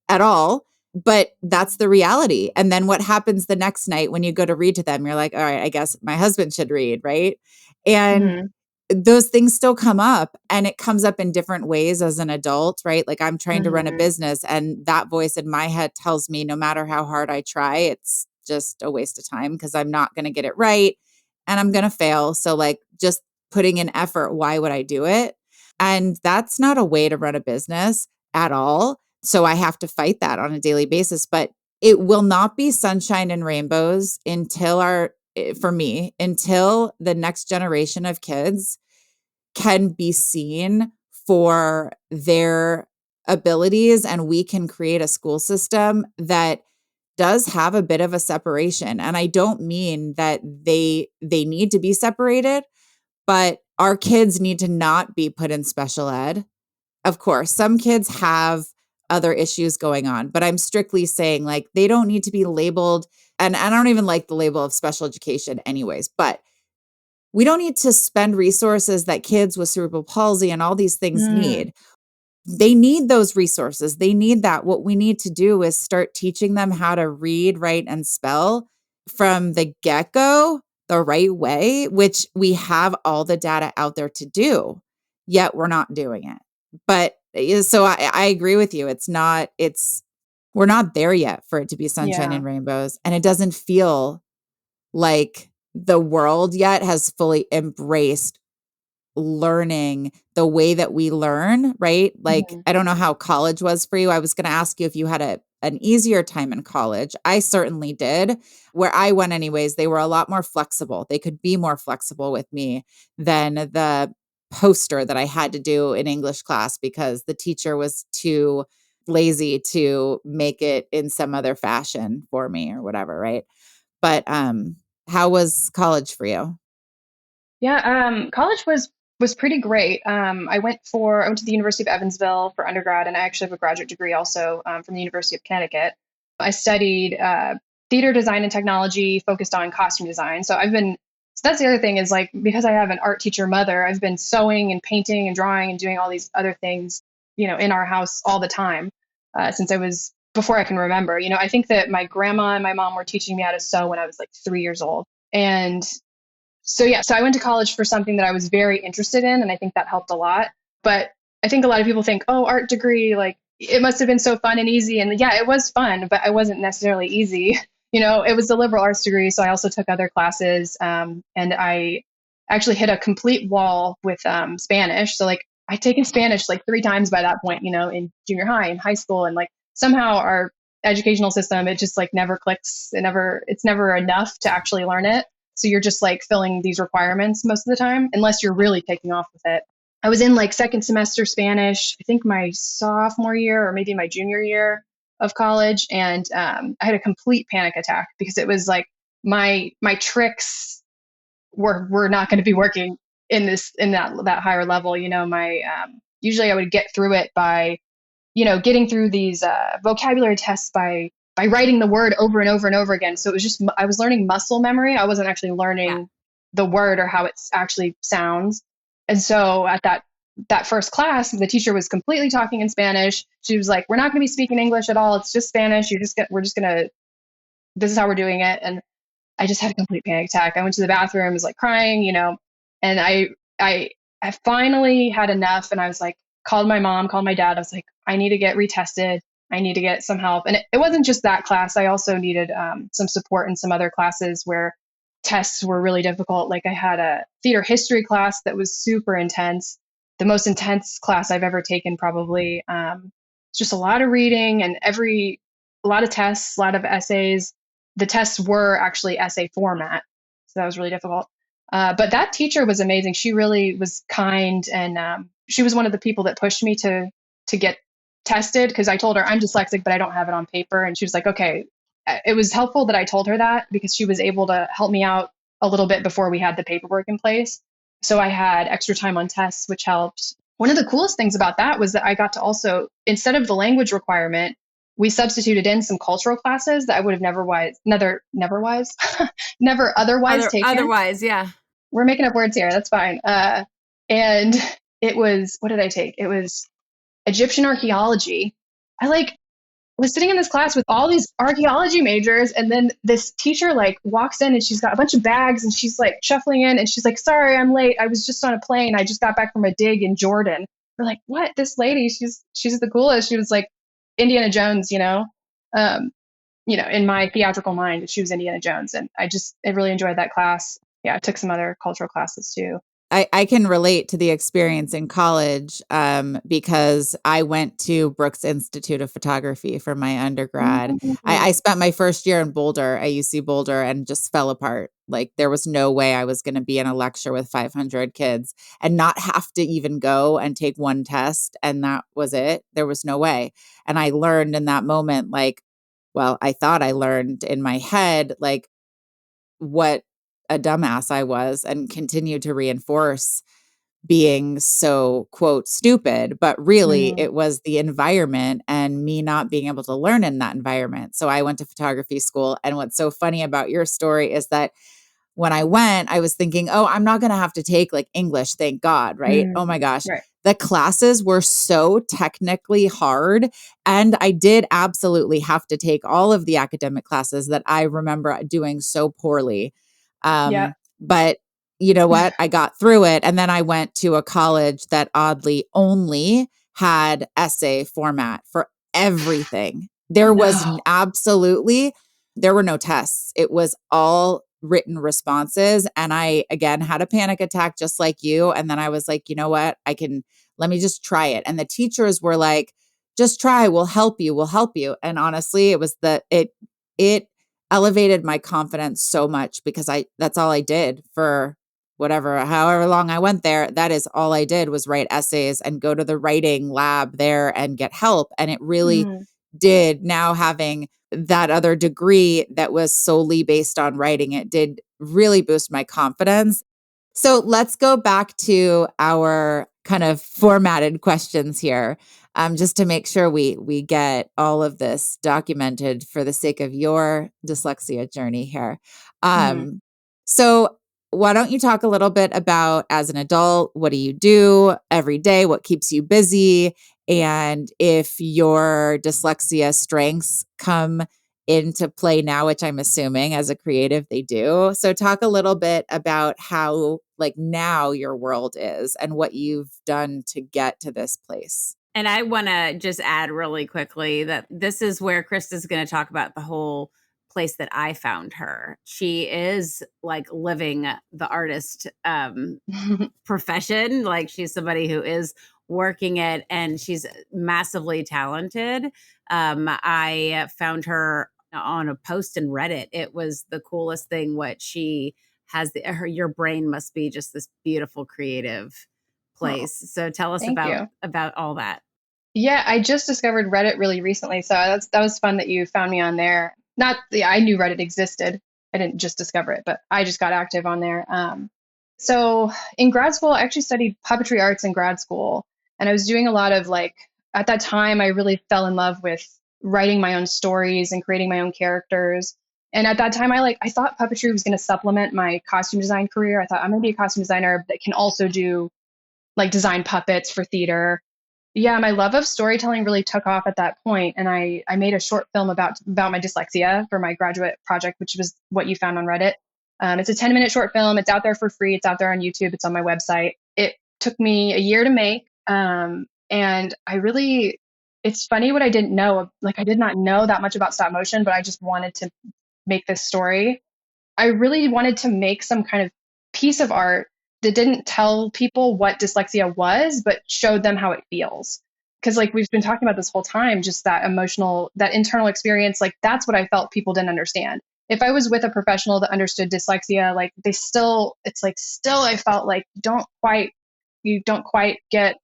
Speaker 2: at all, but that's the reality. And then what happens the next night when you go to read to them? You're like, all right, I guess my husband should read, right? And
Speaker 1: Mm-hmm.
Speaker 2: those things still come up, and it comes up in different ways as an adult, right? Like I'm trying to run a
Speaker 1: Mm-hmm.
Speaker 2: business, and that voice in my head tells me no matter how hard I try, it's just a waste of time because I'm not going to get it right and I'm going to fail. So like just putting in effort, why would I do it? And that's not a way to run a business at all. So I have to fight that on a daily basis, but it will not be sunshine and rainbows for me, until the next generation of kids can be seen for their abilities, and we can create a school system that does have a bit of a separation. And I don't mean that they need to be separated, but our kids need to not be put in special ed. Of course, some kids have other issues going on, but I'm strictly saying like they don't need to be labeled. And I don't even like the label of special education anyways, but we don't need to spend resources that kids with cerebral palsy and all these things
Speaker 1: Mm.
Speaker 2: need. They need those resources. They need that. What we need to do is start teaching them how to read, write, and spell from the get-go the right way, which we have all the data out there to do, yet we're not doing it. But so I agree with you. We're not there yet for it to be sunshine
Speaker 1: Yeah.
Speaker 2: and rainbows. And it doesn't feel like the world yet has fully embraced learning the way that we learn, right? Like,
Speaker 1: Mm-hmm.
Speaker 2: I don't know how college was for you. I was going to ask you if you had an easier time in college. I certainly did. Where I went anyways, they were a lot more flexible. They could be more flexible with me than the poster that I had to do in English class because the teacher was too lazy to make it in some other fashion for me or whatever, right? But how was college for you?
Speaker 1: Yeah. College was pretty great. I went to the University of Evansville for undergrad, and I actually have a graduate degree also from the University of Connecticut. I studied theater design and technology, focused on costume design. So that's the other thing is like, because I have an art teacher mother, I've been sewing and painting and drawing and doing all these other things, in our house all the time since I was before I can remember. I think that my grandma and my mom were teaching me how to sew when I was like 3 years old. And so I went to college for something that I was very interested in, and I think that helped a lot. But I think a lot of people think, oh, art degree, like it must have been so fun and easy. And yeah, it was fun, but it wasn't necessarily easy. It was a liberal arts degree. So I also took other classes. And I actually hit a complete wall with Spanish. So like I'd taken Spanish like 3 times by that point, in junior high and high school. And like somehow our educational system, it just like never clicks. It's never enough to actually learn it. So you're just like filling these requirements most of the time, unless you're really taking off with it. I was in like second semester Spanish, I think my sophomore year or maybe my junior year of college. And I had a complete panic attack because it was like my tricks were not going to be working in that higher level. My usually I would get through it by getting through these vocabulary tests by writing the word over and over and over again. So it was just I was learning muscle memory. I wasn't actually learning the word or how it actually sounds. And so at that first class, the teacher was completely talking in Spanish. She was like, "We're not going to be speaking English at all. It's just Spanish. We're just gonna. This is how we're doing it." And I just had a complete panic attack. I went to the bathroom, was like crying, and I finally had enough. And I was like, called my mom, called my dad. I was like, I need to get retested. I need to get some help. And it wasn't just that class. I also needed some support in some other classes where tests were really difficult. Like I had a theater history class that was super intense, the most intense class I've ever taken, probably. It's just a lot of reading and a lot of tests, a lot of essays. The tests were actually essay format. So that was really difficult. But that teacher was amazing. She really was kind. And she was one of the people that pushed me to get tested, because I told her I'm dyslexic, but I don't have it on paper. And she was like, okay. It was helpful that I told her that, because she was able to help me out a little bit before we had the paperwork in place. So I had extra time on tests, which helped. One of the coolest things about that was that I got to also, instead of the language requirement, we substituted in some cultural classes that I would have never otherwise taken.
Speaker 3: Otherwise, yeah.
Speaker 1: We're making up words here. That's fine. And it was, what did I take? It was Egyptian archaeology. I was sitting in this class with all these archaeology majors, and then this teacher walks in and she's got a bunch of bags and she's shuffling in and she's like, "Sorry, I'm late. I was just on a plane. I just got back from a dig in Jordan." We're like, "What? This lady, she's the coolest." She was like Indiana Jones, in my theatrical mind, she was Indiana Jones. And I really enjoyed that class. Yeah, I took some other cultural classes too.
Speaker 2: I can relate to the experience in college because I went to Brooks Institute of Photography for my undergrad.
Speaker 1: Mm-hmm.
Speaker 2: I spent my first year in Boulder, at UC Boulder, and just fell apart. Like there was no way I was going to be in a lecture with 500 kids and not have to even go and take one test. And that was it. There was no way. And I learned in that moment, I thought I learned in my head, what a dumbass I was, and continued to reinforce being so, quote, stupid. But really, it was the environment and me not being able to learn in that environment. So I went to photography school. And what's so funny about your story is that when I went, I was thinking, oh, I'm not going to have to take English, thank God, right? Oh my gosh.
Speaker 1: Right.
Speaker 2: The classes were so technically hard. And I did absolutely have to take all of the academic classes that I remember doing so poorly. But you know what? I got through it. And then I went to a college that oddly only had essay format for everything. There was there were no tests. It was all written responses. And I, again, had a panic attack just like you. And then I was like, you know what? Let me just try it. And the teachers were like, just try, we'll help you. And honestly, it elevated my confidence so much, because that's all I did for however long I went there. That is all I did, was write essays and go to the writing lab there and get help. And it really did, now having that other degree that was solely based on writing, it did really boost my confidence. So let's go back to our kind of formatted questions here, just to make sure we get all of this documented for the sake of your dyslexia journey here. So why don't you talk a little bit about, as an adult, what do you do every day? What keeps you busy? And if your dyslexia strengths come into play now, which I'm assuming as a creative they do. So talk a little bit about how now your world is and what you've done to get to this place.
Speaker 3: And I want to just add really quickly that this is where Krista's going to talk about the whole place that I found her. She is like living the artist profession. Like she's somebody who is working it, and she's massively talented. I found her on a post in Reddit. It was the coolest thing. What she has, your brain must be just this beautiful creative place. So tell us
Speaker 1: Thank you.
Speaker 3: about all that.
Speaker 1: Yeah, I just discovered Reddit really recently, so that was fun that you found me on there. Not, yeah, I knew Reddit existed. I didn't just discover it, but I just got active on there. So in grad school, I actually studied puppetry arts in grad school, and I was doing a lot of at that time, I really fell in love with writing my own stories and creating my own characters. And at that time, I thought puppetry was going to supplement my costume design career. I thought I'm going to be a costume designer that can also do design puppets for theater. Yeah, my love of storytelling really took off at that point, and I made a short film about my dyslexia for my graduate project, which was what you found on Reddit. It's a 10-minute short film. It's out there for free. It's out there on YouTube. It's on my website. It took me a year to make, and it's funny what I didn't know. I did not know that much about stop motion, but I just wanted to make this story. I really wanted to make some kind of piece of art that didn't tell people what dyslexia was, but showed them how it feels. Because we've been talking about this whole time, just that emotional, that internal experience, that's what I felt people didn't understand. If I was with a professional that understood dyslexia, still I felt you don't quite get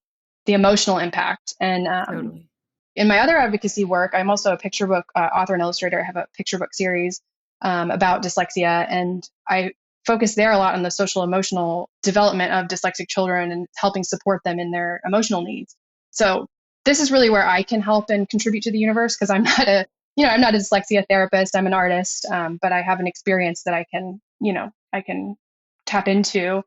Speaker 1: the emotional impact. And
Speaker 3: Totally.
Speaker 1: in my other advocacy work, I'm also a picture book author and illustrator. I have a picture book series about dyslexia, and I focus there a lot on the social emotional development of dyslexic children and helping support them in their emotional needs. So this is really where I can help and contribute to the universe, because I'm not I'm not a dyslexia therapist. I'm an artist, but I have an experience that I can tap into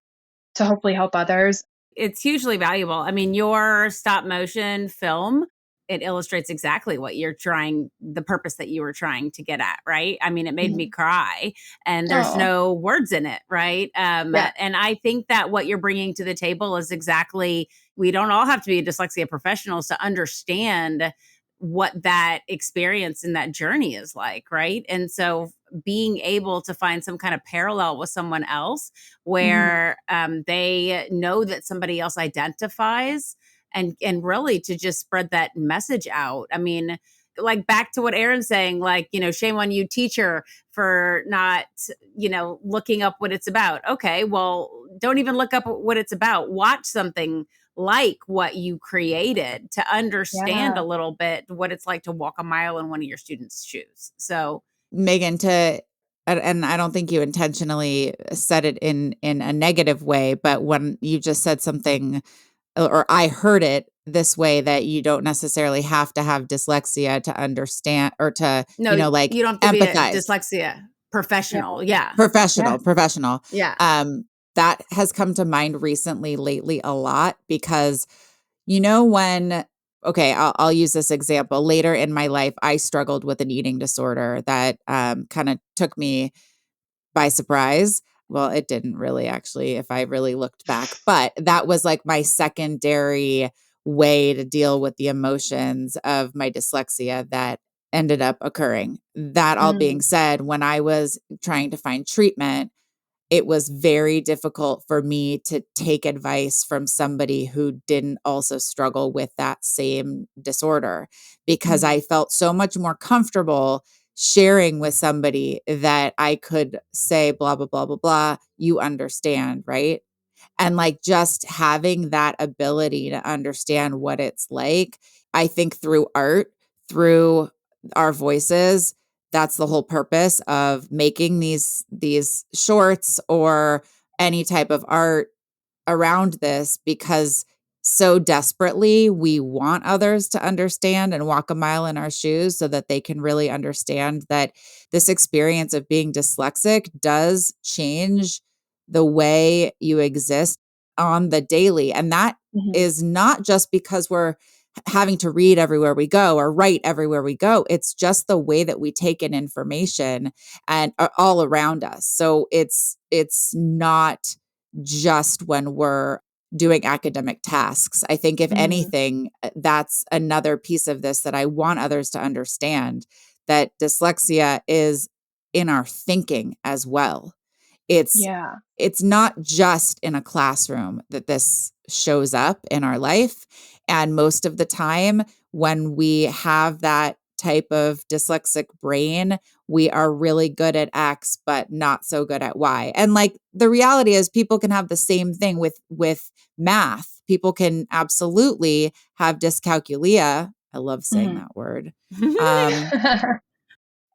Speaker 1: to hopefully help others.
Speaker 3: It's hugely valuable. I mean, your stop motion film, it illustrates exactly what the purpose that you were trying to get at, right? I mean, it made me cry, and there's no words in it, right?
Speaker 1: Yeah.
Speaker 3: And I think that what you're bringing to the table is exactly, we don't all have to be dyslexia professionals to understand what that experience and that journey is like, right? And so being able to find some kind of parallel with someone else where they know that somebody else identifies, and really to just spread that message out. I mean, back to what Eryn's saying, shame on you, teacher, for not, looking up what it's about. Okay, well, don't even look up what it's about. Watch something like what you created to understand a little bit what it's like to walk a mile in one of your students' shoes. So,
Speaker 2: Megan, and I don't think you intentionally said it in a negative way, but when you just said something, or I heard it this way, that you don't necessarily have to have dyslexia to understand, or to,
Speaker 3: no, you don't have to
Speaker 2: empathize.
Speaker 3: be a dyslexia professional. Yeah.
Speaker 2: Professional.
Speaker 3: Yeah.
Speaker 2: That has come to mind lately a lot, because okay, I'll use this example. Later in my life, I struggled with an eating disorder that kind of took me by surprise. Well, it didn't really, actually, if I really looked back, but that was my secondary way to deal with the emotions of my dyslexia that ended up occurring. That all being said, when I was trying to find treatment, it was very difficult for me to take advice from somebody who didn't also struggle with that same disorder, because I felt so much more comfortable sharing with somebody that I could say, blah, blah, blah, blah, blah, you understand, right? And just having that ability to understand what it's like, I think through art, through our voices, that's the whole purpose of making these shorts or any type of art around this, because so desperately we want others to understand and walk a mile in our shoes, so that they can really understand that this experience of being dyslexic does change the way you exist on the daily. And that is not just because we're having to read everywhere we go or write everywhere we go. It's just the way that we take in information and all around us. So it's not just when we're doing academic tasks. I think if anything, that's another piece of this that I want others to understand, that dyslexia is in our thinking as well. It's not just in a classroom that this shows up in our life. And most of the time when we have that type of dyslexic brain, we are really good at X, but not so good at Y. And like the reality is people can have the same thing with math. People can absolutely have dyscalculia. I love saying that word.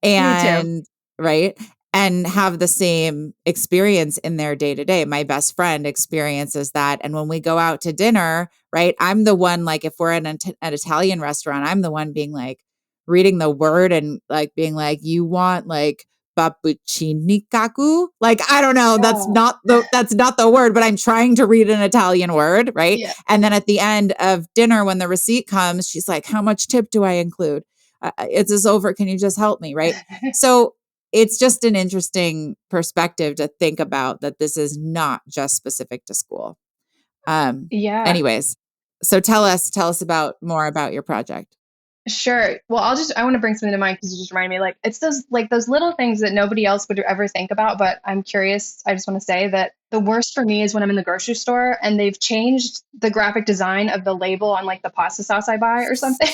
Speaker 2: And right. And have the same experience in their day to day. My best friend experiences that. And when we go out to dinner, right, I'm the one, like if we're at an Italian restaurant, I'm the one being like, reading the word and like being like, you want like pappuccini kaku? Like, I don't know. That's not the word, but I'm trying to read an Italian word. Right.
Speaker 1: Yeah.
Speaker 2: And then at the end of dinner, when the receipt comes, she's like, how much tip do I include? It's just over. Can you just help me? Right. So it's just an interesting perspective to think about that this is not just specific to school. Anyways, so tell us more about your project.
Speaker 1: Sure. Well, I want to bring something to mind because you just reminded me, like, it's those little things that nobody else would ever think about. But I'm curious. I just want to say that the worst for me is when I'm in the grocery store and they've changed the graphic design of the label on like the pasta sauce I buy or something.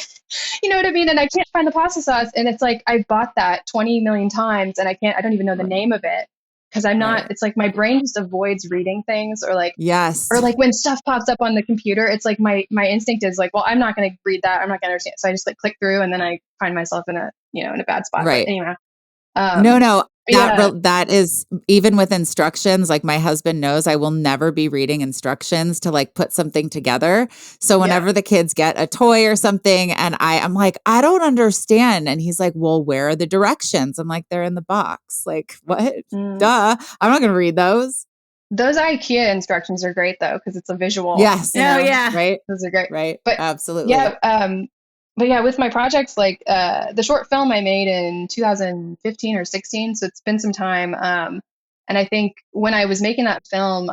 Speaker 1: You know what I mean? And I can't find the pasta sauce. And it's like, I bought that 20 million times and I don't even know the name of it. Because I'm not, it's like my brain just avoids reading things or like, or like when stuff pops up on the computer, it's like my instinct is like, well, I'm not going to read that. I'm not going to understand. So I just like click through and then I find myself in a bad spot.
Speaker 2: Right.
Speaker 1: But anyway.
Speaker 2: No. That is even with instructions. Like my husband knows I will never be reading instructions to like put something together. So whenever the kids get a toy or something and I'm like, I don't understand. And he's like, well, where are the directions? I'm like, they're in the box. Like what? Duh. I'm not going to read those.
Speaker 1: Those IKEA instructions are great though, because it's a visual.
Speaker 2: Yes.
Speaker 1: Right. Those are great.
Speaker 2: Right.
Speaker 1: But
Speaker 2: absolutely.
Speaker 1: Yeah. But yeah, with my projects, like the short film I made in 2015 or 16, so it's been some time. And I think when I was making that film,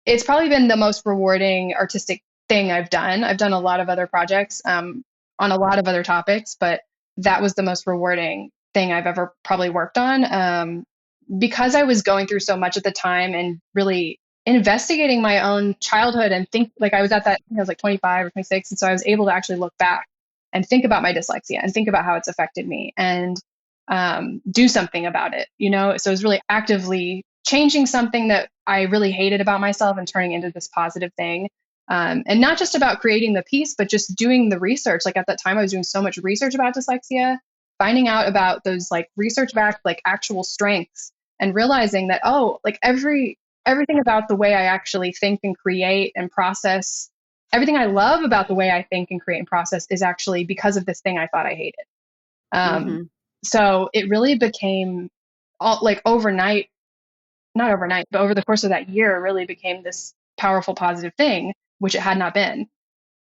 Speaker 1: it's probably been the most rewarding artistic thing I've done. I've done a lot of other projects on a lot of other topics, but that was the most rewarding thing I've ever probably worked on. Because I was going through so much at the time and really investigating my own childhood and think like I was at that, I was like 25 or 26. And so I was able to actually look back and think about my dyslexia and think about how it's affected me and do something about it, So it was really actively changing something that I really hated about myself and turning into this positive thing. And not just about creating the piece, but just doing the research. Like at that time, I was doing so much research about dyslexia, finding out about those like research-backed, like actual strengths and realizing that, like everything about the way I actually think and create and process, everything I love about the way I think and create and process is actually because of this thing I thought I hated. So it really became like overnight, not overnight, but over the course of that year, it really became this powerful, positive thing, which it had not been.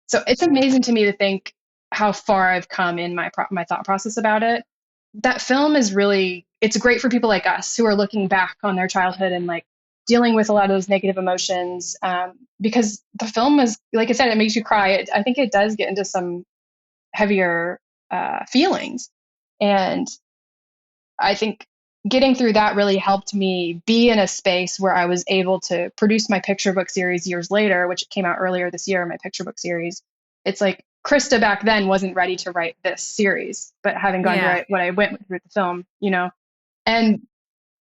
Speaker 1: So it's amazing to me to think how far I've come in my thought process about it. That film is really, it's great for people like us who are looking back on their childhood and like dealing with a lot of those negative emotions, because the film is, like I said, it makes you cry. I think it does get into some heavier feelings. And I think getting through that really helped me be in a space where I was able to produce my picture book series years later, which came out earlier this year, my picture book series. It's like Christa back then wasn't ready to write this series, but having gone through what I went through the film, and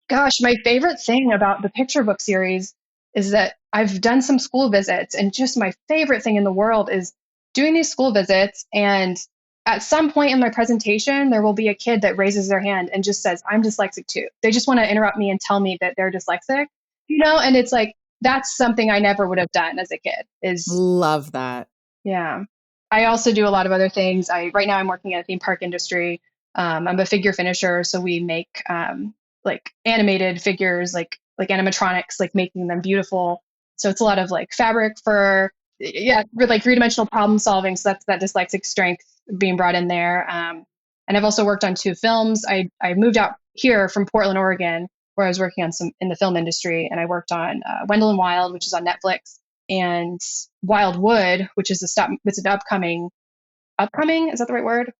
Speaker 1: gosh, my favorite thing about the picture book series is that I've done some school visits, and just my favorite thing in the world is doing these school visits. And at some point in my presentation, there will be a kid that raises their hand and just says, I'm dyslexic too. They just want to interrupt me and tell me that they're dyslexic, and it's like, that's something I never would have done as a kid.
Speaker 2: Love that.
Speaker 1: Yeah. I also do a lot of other things. Right now I'm working in a theme park industry. I'm a figure finisher. So we make like animated figures, like animatronics, like making them beautiful. So it's a lot of like fabric, fur, like three-dimensional problem solving. So that's that dyslexic strength being brought in there. And I've also worked on 2 films. I moved out here from Portland, Oregon, where I was working on some in the film industry. And I worked on Wendell and Wild, which is on Netflix, and Wildwood, which is it's an upcoming, is that the right word?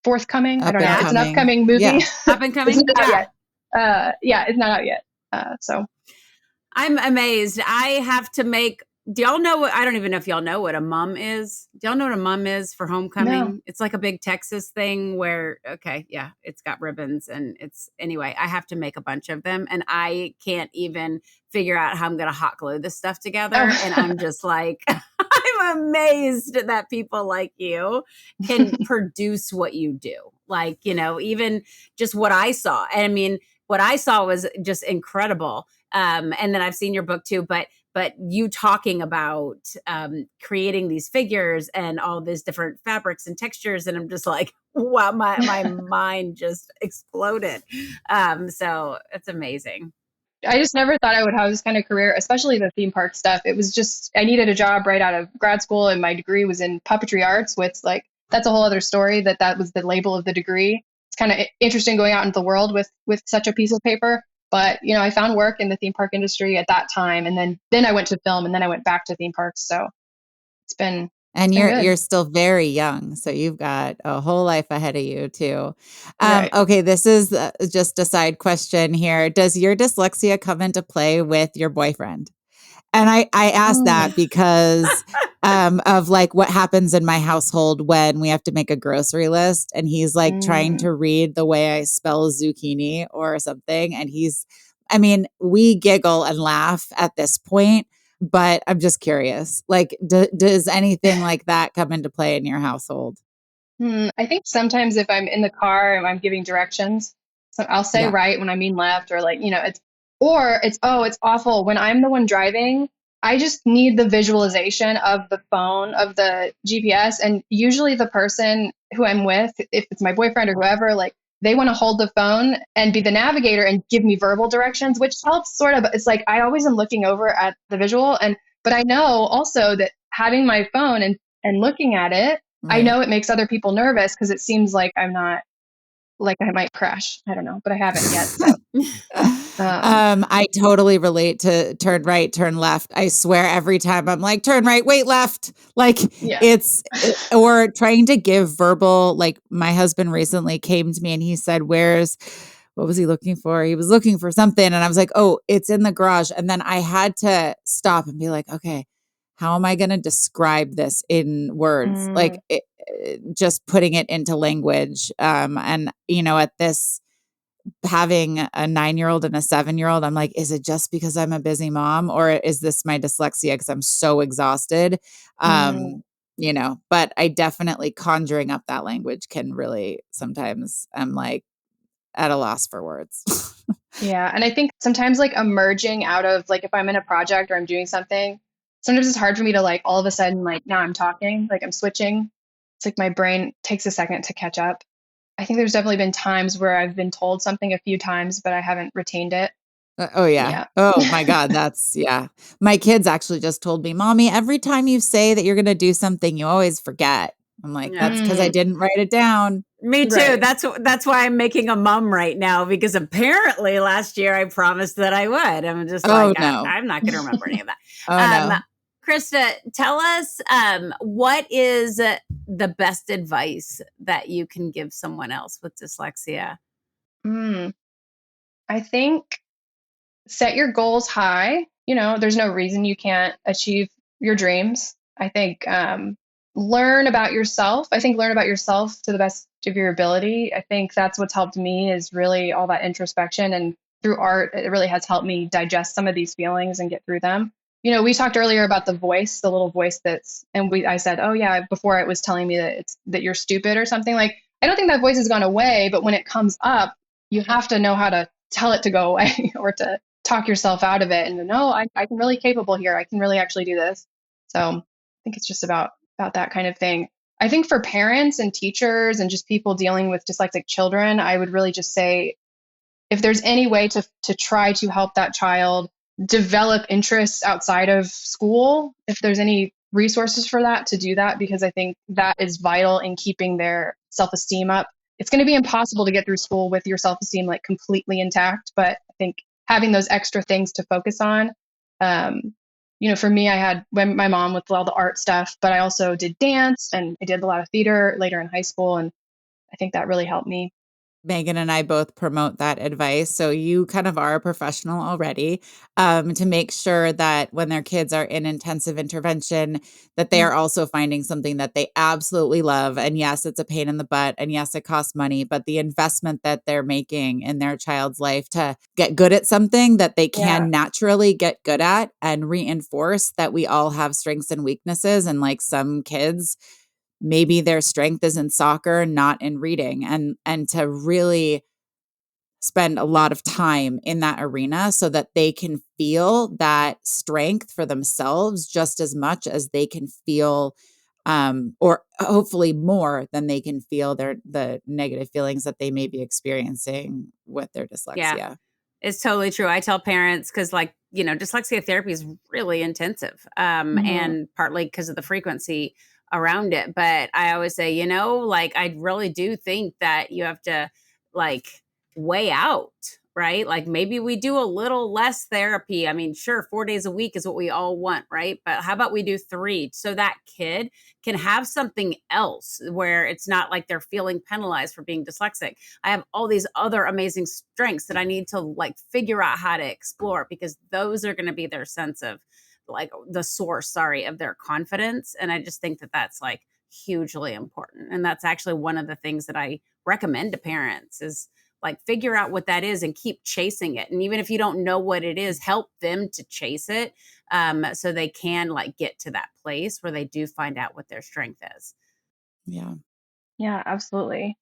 Speaker 1: Forthcoming? I don't know. It's an upcoming movie.
Speaker 3: Up and coming.
Speaker 1: It's not out yet. Yeah, it's not out yet. So
Speaker 3: I'm amazed. I have to make. Do y'all know what? I don't even know if y'all know what a mum is. Do y'all know what a mum is for homecoming?
Speaker 1: no.
Speaker 3: It's like a big Texas thing where, okay, yeah, it's got ribbons and anyway, I have to make a bunch of them and I can't even figure out how I'm going to hot glue this stuff together. And
Speaker 1: Oh.
Speaker 3: I'm just like, I'm amazed that people like you can produce what you do. Like, even just what I saw. And I mean, what I saw was just incredible. And then I've seen your book too, but you talking about creating these figures and all these different fabrics and textures, and I'm just like, wow, my mind just exploded. So it's amazing.
Speaker 1: I just never thought I would have this kind of career, especially the theme park stuff. It was just, I needed a job right out of grad school, and my degree was in puppetry arts, which, like, that's a whole other story that was the label of the degree. It's kind of interesting going out into the world with such a piece of paper. But, I found work in the theme park industry at that time. And then I went to film, and then I went back to theme parks. So it's been,
Speaker 2: And
Speaker 1: it's been
Speaker 2: you're
Speaker 1: good.
Speaker 2: still very young, so you've got a whole life ahead of you too.
Speaker 1: Right.
Speaker 2: Okay, this is just a side question here. Does your dyslexia come into play with your boyfriend? And I asked
Speaker 1: Oh.
Speaker 2: that because of like what happens in my household when we have to make a grocery list and he's like trying
Speaker 1: Mm.
Speaker 2: to read the way I spell zucchini or something. And I mean, we giggle and laugh at this point, but I'm just curious, like, does anything like that come into play in your household?
Speaker 1: I think sometimes if I'm in the car and I'm giving directions, so I'll say
Speaker 2: Yeah.
Speaker 1: right when I mean left, or like, it's awful when I'm the one driving. I just need the visualization of the phone, of the GPS. And usually the person who I'm with, if it's my boyfriend or whoever, like, they want to hold the phone and be the navigator and give me verbal directions, which helps sort of. It's like I always am looking over at the visual. But I know also that having my phone and looking at it, I
Speaker 2: Right.
Speaker 1: know it makes other people nervous because it seems like I'm not, like, I might crash. I don't know, but I haven't yet. So,
Speaker 2: I totally relate to turn right, turn left. I swear every time I'm like, turn right, wait left. Like
Speaker 1: yeah.
Speaker 2: or trying to give verbal, like my husband recently came to me and he said, what was he looking for? He was looking for something. And I was like, oh, it's in the garage. And then I had to stop and be like, okay, how am I going to describe this in words? Like
Speaker 1: Mm,
Speaker 2: just putting it into language. And at this, having a 9-year-old and a 7-year-old, I'm like, is it just because I'm a busy mom or is this my dyslexia because I'm so exhausted?
Speaker 1: mm.
Speaker 2: But I definitely conjuring up that language can really sometimes I'm like at a loss for words.
Speaker 1: Yeah. And I think sometimes, like, emerging out of, like, if I'm in a project or I'm doing something, sometimes it's hard for me to, like, all of a sudden, like, now I'm talking, like, I'm switching. It's like my brain takes a second to catch up. I think there's definitely been times where I've been told something a few times, but I haven't retained it.
Speaker 2: Oh yeah.
Speaker 1: Yeah.
Speaker 2: Oh my God. Yeah. My kids actually just told me, Mommy, every time you say that you're going to do something, you always forget. I'm like,
Speaker 3: Yeah.
Speaker 2: that's because I
Speaker 1: Mm,
Speaker 2: didn't write it down.
Speaker 3: Me too.
Speaker 1: right.
Speaker 3: That's why I'm making a mum right now because apparently last year I promised that I would. I'm just
Speaker 2: Oh
Speaker 3: like
Speaker 2: no.
Speaker 3: I'm not going to remember any of that.
Speaker 2: Oh no.
Speaker 3: Krista, tell us what is the best advice that you can give someone else with dyslexia?
Speaker 1: Mm, I think set your goals high. There's no reason you can't achieve your dreams. I think learn about yourself. I think learn about yourself to the best of your ability. I think that's what's helped me is really all that introspection. And through art, it really has helped me digest some of these feelings and get through them. We talked earlier about the voice, the little voice I said, oh yeah, before it was telling me that you're stupid or something. Like, I don't think that voice has gone away, but when it comes up, you have to know how to tell it to go away or to talk yourself out of it and no, I can really capable here. I can really actually do this. So I think it's just about that kind of thing. I think for parents and teachers and just people dealing with dyslexic children, I would really just say if there's any way to try to help that child develop interests outside of school, if there's any resources for that, to do that, because I think that is vital in keeping their self-esteem up. It's going to be impossible to get through school with your self-esteem like completely intact, but I think having those extra things to focus on. For me, I had my mom with all the art stuff, but I also did dance and I did a lot of theater later in high school, and I think that really helped me.
Speaker 2: Megan and I both promote that advice. So you kind of are a professional already, to make sure that when their kids are in intensive intervention, that they are also finding something that they absolutely love. And yes, it's a pain in the butt. And yes, it costs money, but the investment that they're making in their child's life to get good at something that they
Speaker 1: Yeah.
Speaker 2: can naturally get good at, and reinforce that we all have strengths and weaknesses. And like some kids, maybe their strength is in soccer, not in reading, and to really spend a lot of time in that arena so that they can feel that strength for themselves just as much as they can feel, or hopefully more than they can feel the negative feelings that they may be experiencing with their
Speaker 3: Yeah.
Speaker 2: dyslexia.
Speaker 3: It's totally true. I tell parents, because dyslexia therapy is really intensive, and partly because of the frequency around it. But I always say, like, I really do think that you have to like weigh out, right? Like maybe we do a little less therapy. I mean, sure, 4 days a week is what we all want, right? But how about we do 3 so that kid can have something else where it's not like they're feeling penalized for being dyslexic. I have all these other amazing strengths that I need to like figure out how to explore, because those are going to be their sense of like the source, of their confidence. And I just think that that's like hugely important. And that's actually one of the things that I recommend to parents is like figure out what that is and keep chasing it. And even if you don't know what it is, help them to chase it, so they can like get to that place where they do find out what their strength is.
Speaker 2: Yeah.
Speaker 1: Yeah, absolutely.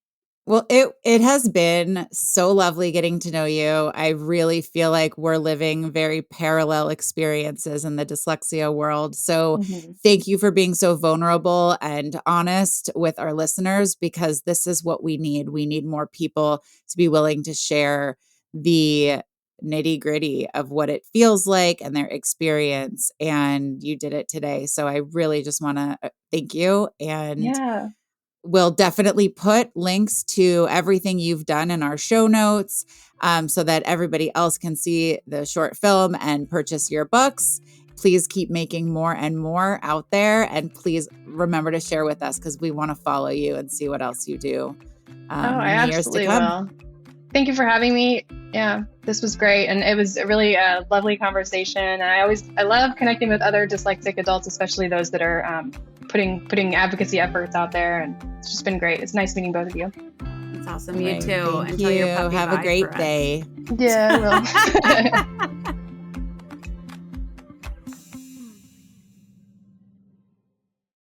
Speaker 2: Well, it has been so lovely getting to know you. I really feel like we're living very parallel experiences in the dyslexia world. So thank you for being so vulnerable and honest with our listeners, because this is what we need. We need more people to be willing to share the nitty-gritty of what it feels like and their experience. And you did it today. So I really just want to thank you. And
Speaker 1: Yeah.
Speaker 2: we'll definitely put links to everything you've done in our show notes, so that everybody else can see the short film and purchase your books. Please keep making more and more out there. And please remember to share with us, because we want to follow you and see what else you do
Speaker 1: I
Speaker 2: in the years to
Speaker 1: absolutely
Speaker 2: come.
Speaker 1: will. Thank you for having me. Yeah, this was great. And it was a really lovely conversation. And I love connecting with other dyslexic adults, especially those that are putting advocacy efforts out there. And it's just been great. It's nice meeting both of you.
Speaker 3: That's awesome.
Speaker 2: All
Speaker 3: you
Speaker 2: right,
Speaker 3: too.
Speaker 2: thank
Speaker 3: And tell
Speaker 2: you.
Speaker 3: your puppy
Speaker 2: Have a
Speaker 3: bye
Speaker 2: great
Speaker 3: for us.
Speaker 2: day.
Speaker 1: Yeah, I will.